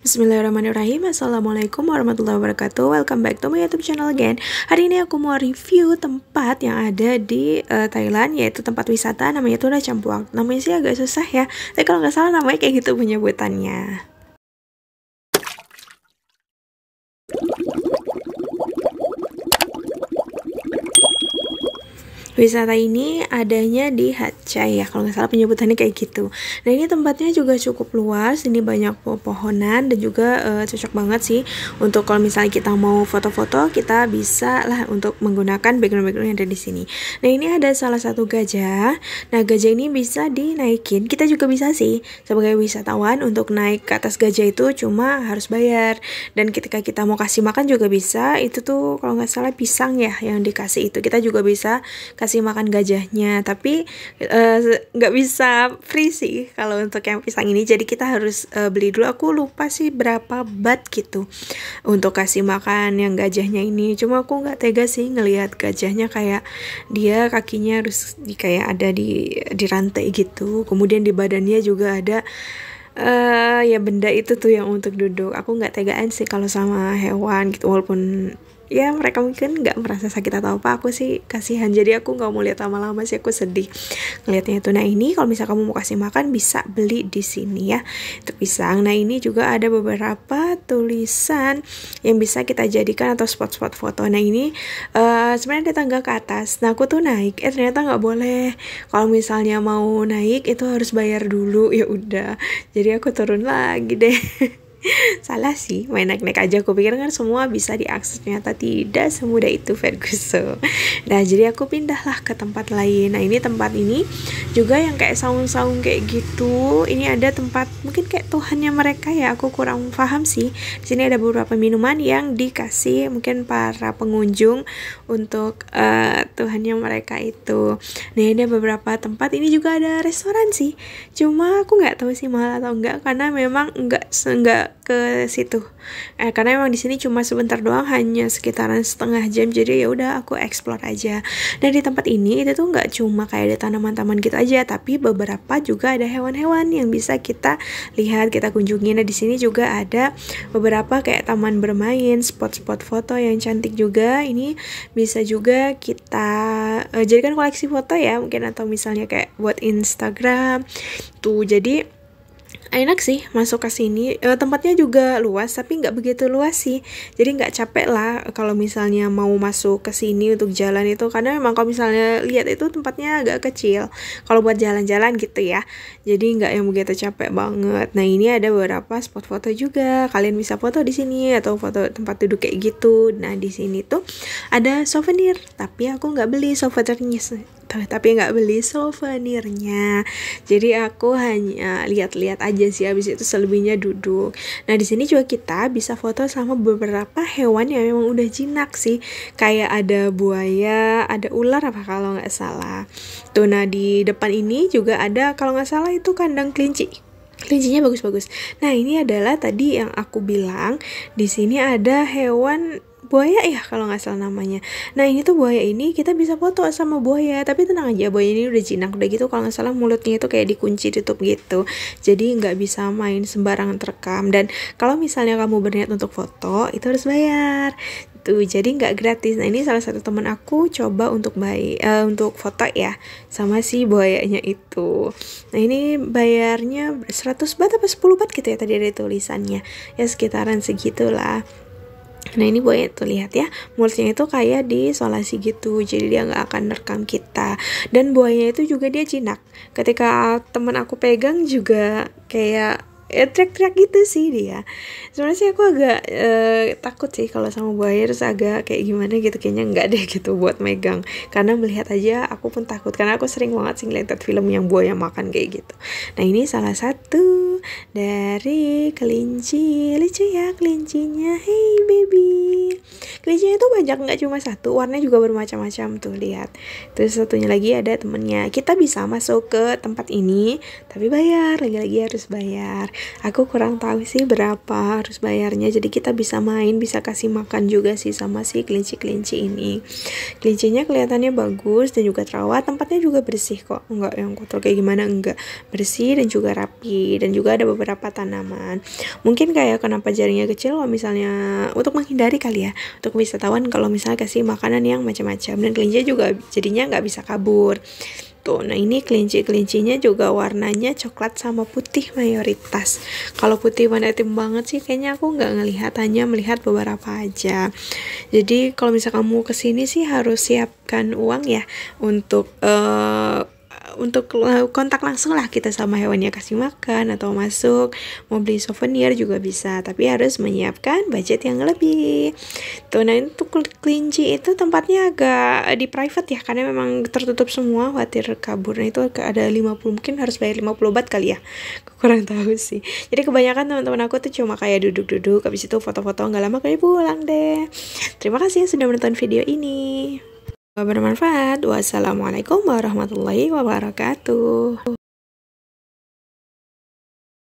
Bismillahirrahmanirrahim. Assalamualaikum warahmatullahi wabarakatuh. Welcome back to my YouTube channel again. Hari ini aku mau review tempat yang ada di Thailand, yaitu tempat wisata namanya Tuna Champuak. Namanya sih agak susah ya, tapi kalau nggak salah namanya kayak gitu penyebutannya. Wisata ini adanya di Hat Chai ya, kalau nggak salah penyebutannya kayak gitu. Nah, ini tempatnya juga cukup luas, ini banyak pepohonan dan juga cocok banget sih untuk kalau misalnya kita mau foto-foto, kita bisa lah untuk menggunakan background-background yang ada di sini. Nah, ini ada salah satu gajah. Nah, gajah ini bisa dinaikin. Kita juga bisa sih sebagai wisatawan untuk naik ke atas gajah itu cuma harus bayar. Dan ketika kita mau kasih makan juga bisa. Itu tuh kalau nggak salah pisang ya yang dikasih itu. Kita juga bisa kasih makan gajahnya, tapi nggak bisa free sih kalau untuk yang pisang ini, jadi kita harus beli dulu. Aku lupa sih berapa baht gitu untuk kasih makan yang gajahnya ini, cuma aku nggak tega sih ngelihat gajahnya kayak dia kakinya harus kayak ada di rantai gitu, kemudian di badannya juga ada ya benda itu tuh yang untuk duduk. Aku nggak tegaan sih kalau sama hewan gitu, walaupun ya mereka mungkin nggak merasa sakit atau apa, aku sih kasihan, jadi aku nggak mau lihat lama-lama sih, aku sedih ngelihatnya itu. Nah, ini kalau misalnya kamu mau kasih makan bisa beli di sini ya, itu pisang. Nah, ini juga ada beberapa tulisan yang bisa kita jadikan atau spot-spot foto. Nah, ini sebenarnya ada tangga ke atas. Nah, aku tuh naik, ternyata nggak boleh. Kalau misalnya mau naik itu harus bayar dulu. Ya udah, jadi aku turun lagi deh. Salah sih, main naik-naik aja. Aku pikir kan semua bisa diakses, ternyata tidak semudah itu, Ferguson. Nah, jadi aku pindahlah ke tempat lain. Nah, ini tempat ini juga yang kayak saung-saung kayak gitu. Ini ada tempat mungkin kayak Tuhannya mereka ya, aku kurang paham sih. Di sini ada beberapa minuman yang dikasih mungkin para pengunjung untuk Tuhannya mereka itu. Nah, ada beberapa tempat. Ini juga ada restoran sih. Cuma aku nggak tahu sih mahal atau enggak, karena memang enggak ke situ. Karena emang di sini cuma sebentar doang, hanya sekitaran setengah jam. Jadi ya udah aku explore aja. Dan di tempat ini itu tuh nggak cuma kayak ada tanaman-taman gitu aja, tapi beberapa juga ada hewan-hewan yang bisa kita lihat, kita kunjungi. Nah, di sini juga ada beberapa kayak taman bermain, spot-spot foto yang cantik juga. Ini bisa juga kita jadikan koleksi foto ya, mungkin, atau misalnya kayak buat Instagram tuh. Jadi enak sih masuk ke sini. Tempatnya juga luas, tapi nggak begitu luas sih. Jadi nggak capek lah kalau misalnya mau masuk ke sini untuk jalan itu, karena memang kalau misalnya lihat itu tempatnya agak kecil kalau buat jalan-jalan gitu ya. Jadi nggak yang begitu capek banget. Nah, ini ada beberapa spot foto juga. Kalian bisa foto di sini atau foto tempat duduk kayak gitu. Nah, di sini tuh ada souvenir, tapi aku nggak beli souvenirnya. Jadi aku hanya lihat-lihat aja sih, habis itu selebihnya duduk. Nah, di sini juga kita bisa foto sama beberapa hewan yang memang udah jinak sih. Kayak ada buaya, ada ular apa kalau nggak salah. Tuh, nah di depan ini juga ada kalau nggak salah itu kandang kelinci. Kelincinya bagus-bagus. Nah, ini adalah tadi yang aku bilang, di sini ada hewan buaya ya kalau nggak salah namanya. Nah, ini tuh buaya ini kita bisa foto sama buaya, tapi tenang aja, buaya ini udah jinak udah gitu. Kalau nggak salah mulutnya itu kayak dikunci tutup gitu, jadi nggak bisa main sembarangan terekam. Dan kalau misalnya kamu berniat untuk foto itu harus bayar tuh, jadi nggak gratis. Nah, ini salah satu teman aku coba untuk untuk foto ya sama si buayanya itu. Nah, ini bayarnya 100 baht apa 10 baht gitu ya, tadi ada tulisannya ya, sekitaran segitulah. Nah, ini buaya tuh, lihat ya, mulutnya itu kayak diisolasi gitu, jadi dia nggak akan nerekam kita. Dan buayanya itu juga dia jinak. Ketika teman aku pegang juga kayak teriak-teriak gitu sih dia. Sebenarnya sih aku agak takut sih kalau sama buaya, terus agak kayak gimana gitu, kayaknya nggak deh gitu buat megang, karena melihat aja aku pun takut, karena aku sering banget sih ngeliat film yang buaya makan kayak gitu. Nah, ini salah satu dari kelinci, lucu ya kelincinya, hey baby. Kelincinya itu banyak, nggak cuma satu, warnanya juga bermacam-macam tuh, lihat. Terus satunya lagi ada temennya. Kita bisa masuk ke tempat ini tapi bayar, lagi-lagi harus bayar. Aku kurang tahu sih berapa harus bayarnya, jadi kita bisa main, bisa kasih makan juga sih sama si kelinci-kelinci ini. Kelincinya kelihatannya bagus dan juga terawat, tempatnya juga bersih kok, enggak yang kotor kayak gimana, enggak, bersih dan juga rapi, dan juga ada beberapa tanaman. Mungkin kayak kenapa jaringnya kecil, kalau misalnya untuk menghindari kali ya, untuk wisatawan kalau misalnya kasih makanan yang macam-macam, dan kelinci juga jadinya nggak bisa kabur tuh. Nah ini kelinci-kelincinya juga warnanya coklat sama putih mayoritas. Kalau putih warna tim banget sih kayaknya aku nggak ngelihat, hanya melihat beberapa aja. Jadi kalau misalnya kamu kesini sih harus siapkan uang ya untuk kontak langsung lah kita sama hewannya, kasih makan atau masuk mau beli souvenir juga bisa, tapi harus menyiapkan budget yang lebih tuh. Nah untuk kelinci itu tempatnya agak di private ya, karena memang tertutup semua, khawatir kabur. Nah itu ada 50, mungkin harus bayar 50 baht kali ya, aku kurang tahu sih. Jadi kebanyakan teman-teman aku tuh cuma kayak duduk-duduk, habis itu foto-foto, nggak lama kayak pulang deh. Terima kasih yang sudah menonton video ini, bermanfaat. Wassalamualaikum warahmatullahi wabarakatuh.